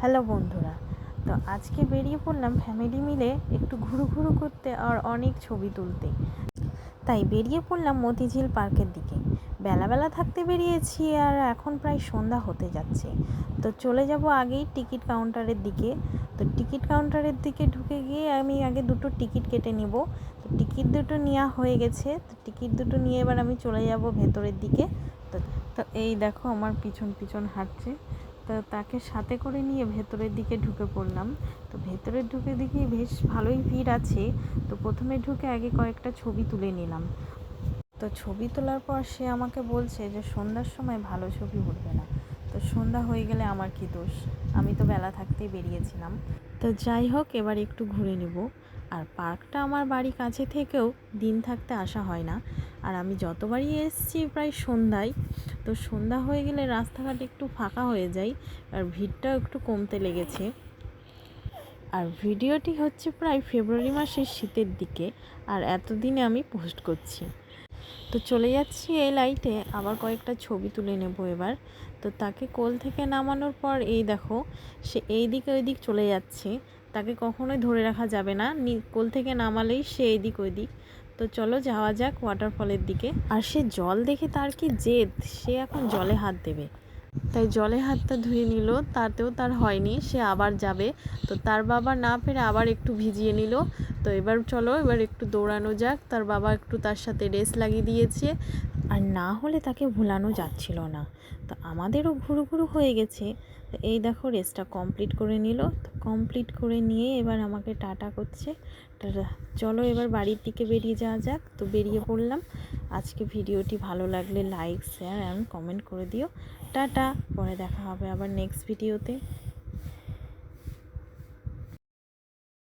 Hello বন্ধুরা, তো আজকে বেরিয়ে পড়লাম ফ্যামিলি মিলে একটু ঘুরু করতে আর অনেক ছবি তুলতে। তাই বেরিয়ে পড়লাম মতিঝিল পার্কের দিকে। বেলা থাকতে বেরিয়েছি আর এখন প্রায় সন্ধ্যা হতে যাচ্ছে। তো চলে যাব আগেই টিকিট কাউন্টারের দিকে। তো টিকিট কাউন্টারের দিকে ঢুকে গিয়ে আমি আগে দুটো টিকিট কেটে নেব। তো টিকিট দুটো নেওয়া হয়ে গেছে। তো টিকিট দুটো নিয়ে এবার আমি চলে যাব ভেতরের দিকে। তো তো এই দেখো আমার পিছন হাঁটছে। তো তাকে সাথে করে নিয়ে ভেতরের দিকে ঢুকে পড়লাম। তো ভেতরে ঢুকে দেখি বেশ ভালোই ভিড় আছে। তো প্রথমে ঢুকে আগে কয়েকটা ছবি তুলে নিলাম। তো ছবি তোলার পর সে আমাকে বলছে যে সন্ধ্যার সময় ভালো ছবি উঠবে না। তো সন্ধ্যা হয়ে গেলে আমার কি দোষ, আমি তো বেলা থাকতেই বেরিয়েছিলাম। তো যাই হোক, এবার একটু ঘুরে নেব। আর পার্কটা আমার বাড়ি কাছে থেকেও দিন থাকতে আসা হয় না। আর আমি যতবারই এসেছি প্রায় সন্ধ্যায়। তো সন্ধ্যা হয়ে গেলে রাস্তাঘাট একটু ফাঁকা হয়ে যায় আর ভিড়টাও একটু কমতে লেগেছে। আর ভিডিওটি হচ্ছে প্রায় ফেব্রুয়ারি মাসের শীতের দিকে, আর এতদিনে আমি পোস্ট করছি। তো চলে যাচ্ছি এই লাইটে, আবার কয়েকটা ছবি তুলে নেব এবার। তো তাকে কোল থেকে নামানোর পর এই দেখো সে এই দিক ওই দিক চলে যাচ্ছে। তাকে কখনোই ধরে রাখা যাবে না, কোল থেকে নামালেই সে এই দিক ওই দিক। তো চলো যাওয়া যাক ওয়াটারফলের দিকে। আর সে জল দেখে তার কি জেদ, সে এখন জলে হাত দেবে। তাই জলে হাতটা ধুয়ে নিল, তাতেও তার হয়নি, সে আবার যাবে। তো তার বাবা না পেরে আবার একটু ভিজিয়ে নিল। তো এবার চলো এবার একটু দৌড়ানো যাক। তার বাবা একটু তার সাথে রেস লাগিয়ে দিয়েছে, আর না হলে তাকে ভুলানো যাচ্ছিল না। তো আমাদেরও ঘুরু হয়ে গেছে। তো এই দেখো রেসটা কমপ্লিট করে নিল। তো কমপ্লিট করে নিয়ে এবার আমাকে টাটা করছে। টাটা, চলো এবার বাড়ির দিকে বেরিয়ে যাওয়া যাক। তো বেরিয়ে পড়লাম। আজকে ভিডিওটি ভালো লাগলে লাইক শেয়ার অ্যান্ড কমেন্ট করে দিও। টাটা, পরে দেখা হবে আবার নেক্সট ভিডিওতে।